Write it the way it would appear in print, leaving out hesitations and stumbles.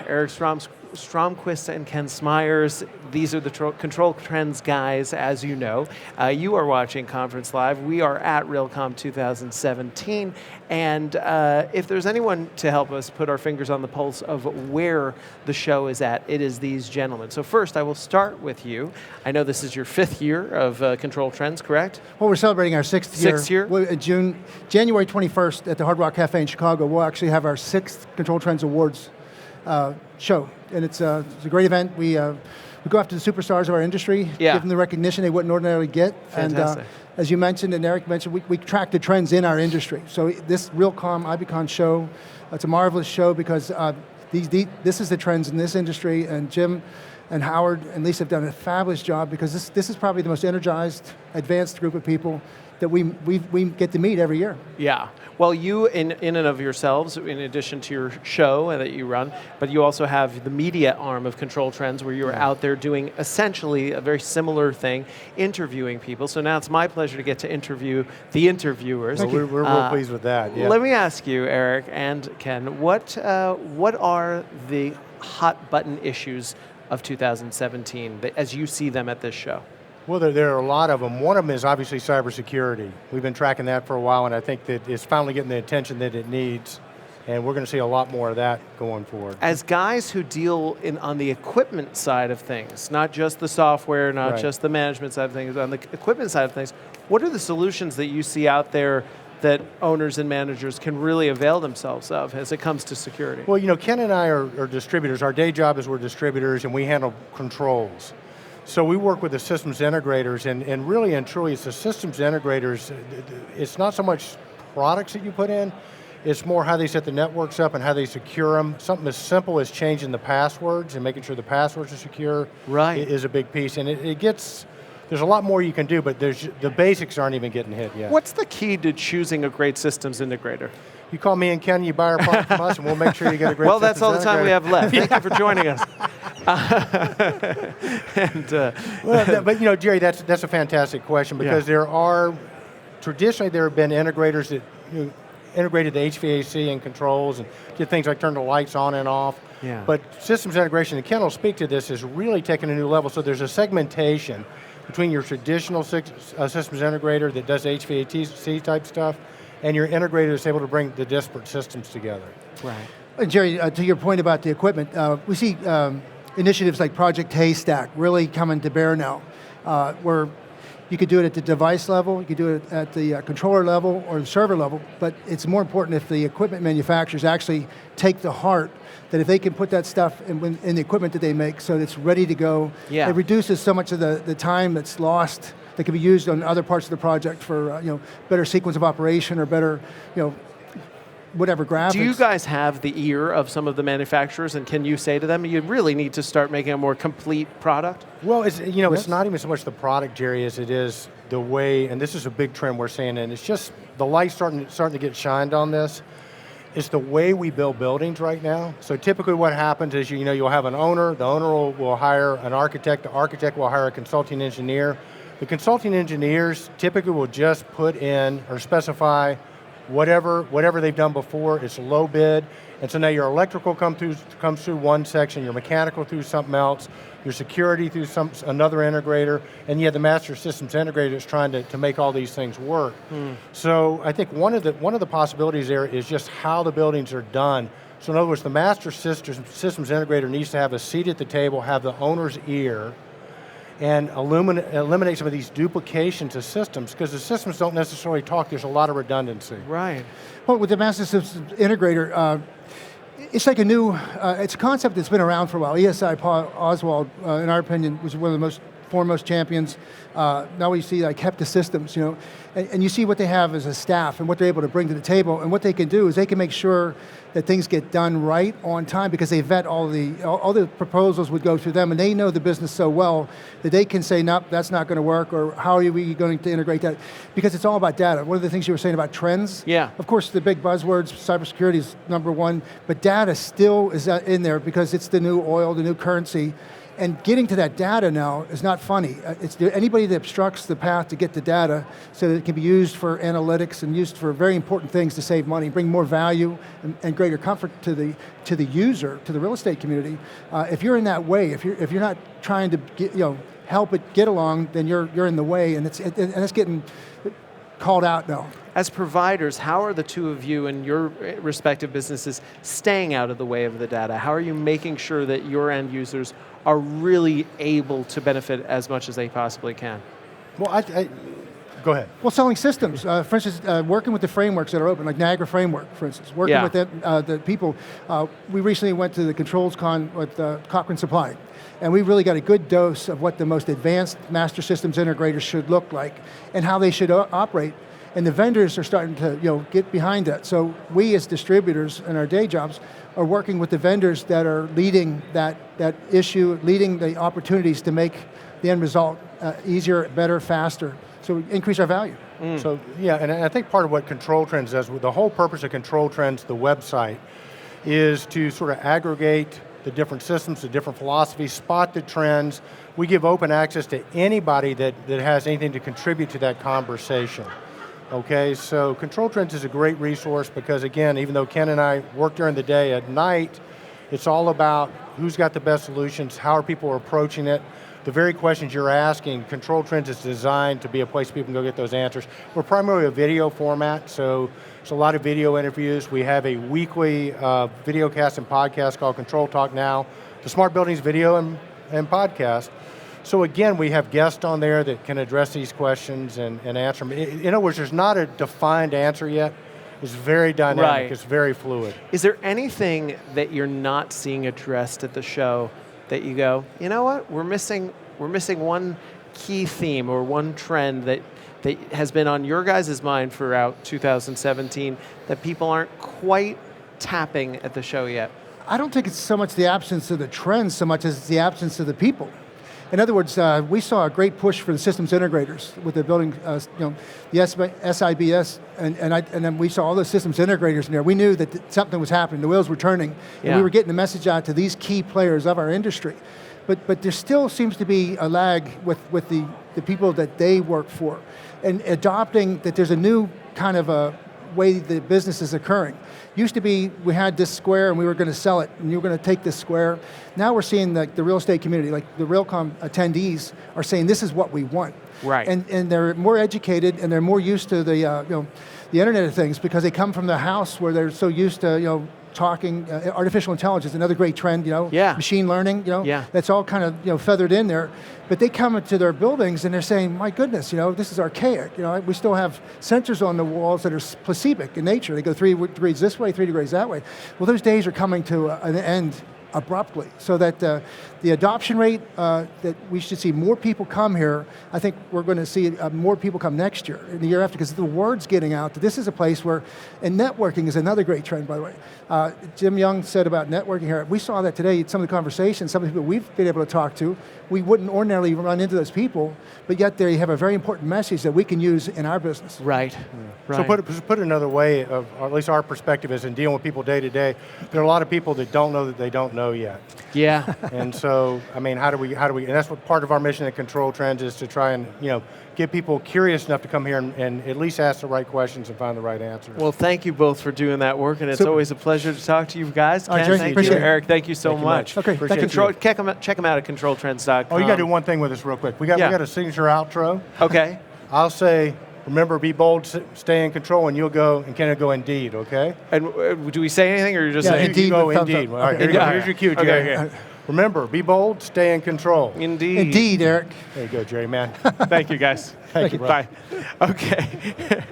Eric Stromquist and Ken Smyers. These are the Control Trends guys, as you know. You are watching Conference Live. We are at RealCom 2017. And if there's anyone to help us put our fingers on the pulse of where the show is at, it is these gentlemen. So first, I will start with you. I know this is your 5th year of Control Trends, correct? Well, we're celebrating our 6th year. 6th year? January 21st at the Hard Rock Cafe in Chicago, we'll actually have our 6th Control Trends Awards show. And it's a great event. We go after the superstars of our industry, give them the recognition they wouldn't ordinarily get. Fantastic. And as you mentioned and Eric mentioned, we track the trends in our industry. So this RealCom IBCon show, it's a marvelous show because this is the trends in this industry, and Jim and Howard and Lisa have done a fabulous job because this is probably the most energized, advanced group of people that we get to meet every year. Yeah. Well, you, in and of yourselves, in addition to your show that you run, but you also have the media arm of Control Trends where you're out there doing essentially a very similar thing, interviewing people. So now it's my pleasure to get to interview the interviewers. Well, we're real pleased with that. Yeah. Let me ask you, Eric and Ken, what are the hot button issues of 2017 as you see them at this show? Well, there are a lot of them. One of them is obviously cybersecurity. We've been tracking that for a while, and I think that it's finally getting the attention that it needs, and we're going to see a lot more of that going forward. As guys who deal on the equipment side of things, not just the software, not just the management side of things, on the equipment side of things, what are the solutions that you see out there that owners and managers can really avail themselves of as it comes to security? Well, you know, Ken and I are distributors. Our day job is we're distributors, and we handle controls. So we work with the systems integrators, and really and truly it's the systems integrators. It's not so much products that you put in, it's more how they set the networks up and how they secure them. Something as simple as changing the passwords and making sure the passwords are secure is a big piece. And there's a lot more you can do, but the basics aren't even getting hit yet. What's the key to choosing a great systems integrator? You call me and Ken, you buy our product from us, and we'll make sure you get a great Well, that's all the time we have left. Thank you for joining us. But you know, Jerry, that's a fantastic question because traditionally there have been integrators that integrated the HVAC and controls and did things like turn the lights on and off. Yeah. But systems integration, and Ken will speak to this, is really taking a new level. So there's a segmentation between your traditional systems integrator that does HVAC type stuff and your integrator that's able to bring the disparate systems together. Right. And Jerry, to your point about the equipment, we see initiatives like Project Haystack really coming to bear now, where you could do it at the device level, you could do it at the controller level or the server level, but it's more important if the equipment manufacturers actually take to heart that if they can put that stuff in the equipment that they make so that it's ready to go, it reduces so much of the time that's lost that can be used on other parts of the project for better sequence of operation or better whatever graphics. Do you guys have the ear of some of the manufacturers, and can you say to them, you really need to start making a more complete product? Well, it's not even so much the product, Jerry, as it is the way, and this is a big trend we're seeing, and it's just the light's starting to get shined on this. It's the way we build buildings right now. So typically what happens is you'll have an owner, the owner will hire an architect, the architect will hire a consulting engineer. The consulting engineers typically will just put in or specify whatever they've done before. It's low bid, and so now your electrical comes through one section, your mechanical through something else, your security through another integrator, and you have the master systems integrator that's trying to make all these things work. So I think one of the possibilities there is just how the buildings are done. So in other words, the master systems integrator needs to have a seat at the table, have the owner's ear, and eliminate some of these duplications of systems, because the systems don't necessarily talk, there's a lot of redundancy. Right. Well, with the Master Systems Integrator, it's like it's a concept that's been around for a while. ESI, Paul Oswald, in our opinion, was one of the most foremost champions. Now we see like HEPTA systems, and you see what they have as a staff and what they're able to bring to the table, and what they can do is they can make sure that things get done right on time because they vet all the proposals would go through them, and they know the business so well that they can say, nope, that's not going to work, or how are we going to integrate that? Because it's all about data. One of the things you were saying about trends, of course the big buzzwords, cybersecurity is number one, but data still is in there because it's the new oil, the new currency. And getting to that data now is not funny. It's anybody that obstructs the path to get the data so that it can be used for analytics and used for very important things to save money, bring more value and greater comfort to the user, to the real estate community. If you're in that way, if you're not trying to help it get along, then you're in the way, and it's getting called out now. As providers, how are the two of you and your respective businesses staying out of the way of the data? How are you making sure that your end users are really able to benefit as much as they possibly can? Well, go ahead. Well, selling systems, for instance, working with the frameworks that are open, like Niagara Framework, for instance, working with the people. We recently went to the Controls Con with Cochrane Supply, and we really got a good dose of what the most advanced master systems integrators should look like and how they should operate. And the vendors are starting to get behind that. So we as distributors in our day jobs are working with the vendors that are leading that issue, leading the opportunities to make the end result easier, better, faster. So increase our value. So yeah, and I think part of what Control Trends does, the whole purpose of Control Trends, the website, is to sort of aggregate the different systems, the different philosophies, spot the trends. We give open access to anybody that has anything to contribute to that conversation. Okay, so Control Trends is a great resource because again, even though Ken and I work during the day, at night, it's all about who's got the best solutions, how are people approaching it, the very questions you're asking. Control Trends is designed to be a place people can go get those answers. We're primarily a video format, so it's a lot of video interviews. We have a weekly video cast and podcast called Control Talk Now, the Smart Buildings video and podcast. So again, we have guests on there that can address these questions and answer them. In other words, there's not a defined answer yet. It's very dynamic, Right. It's very fluid. Is there anything that you're not seeing addressed at the show that you go, you know what, we're missing one key theme or one trend that has been on your guys' mind throughout 2017 that people aren't quite tapping at the show yet? I don't think it's so much the absence of the trends so much as it's the absence of the people. In other words, we saw a great push for the systems integrators with the building, the SIBS, and then we saw all the systems integrators in there. We knew that something was happening, the wheels were turning, and we were getting the message out to these key players of our industry. But there still seems to be a lag with the people that they work for, and adopting that there's a new kind of a way the business is occurring. Used to be, we had this square and we were going to sell it, and you were going to take this square. Now we're seeing the real estate community, like the Realcomm attendees, are saying this is what we want. Right. And they're more educated and they're more used to the Internet of Things because they come from the house where they're so used to talking. Artificial intelligence, another great trend. Machine learning. That's all kind of feathered in there. But they come into their buildings and they're saying, my goodness, this is archaic. We still have sensors on the walls that are placemic in nature. They go 3 degrees this way, 3 degrees that way. Well, those days are coming to an end abruptly, so that the adoption rate, that we should see more people come here. I think we're going to see more people come next year and the year after, because the word's getting out that this is a place where, and networking is another great trend, by the way. Jim Young said about networking here. We saw that today, some of the conversations, some of the people we've been able to talk to, we wouldn't ordinarily run into those people, but yet they have a very important message that we can use in our business. Right. So put it another way, or at least our perspective is in dealing with people day to day, there are a lot of people that don't know that they don't know yet. Yeah. And so, I mean, how do we, and that's what part of our mission at Control Trends is, to try and, get people curious enough to come here and at least ask the right questions and find the right answers. Well, thank you both for doing that work, and it's always a pleasure to talk to you guys. Ken, Jerry, thank you. appreciate it. Eric, thank you so much. Okay, Appreciate thank you. Check them out at controltrends.com. Oh, you got to do one thing with us real quick. We got a signature outro. Okay. I'll say, remember, be bold, stay in control, and you'll go, and Ken will go, indeed, okay? And do we say anything, or you're just saying? indeed. You go, with thumbs indeed. up. All right, Okay. here's your cue, Jerry. Okay. Remember, be bold, stay in control. Indeed. Indeed, Eric. There you go, Jerry, man. Thank you, guys. Thank you, bro. Bye. Okay.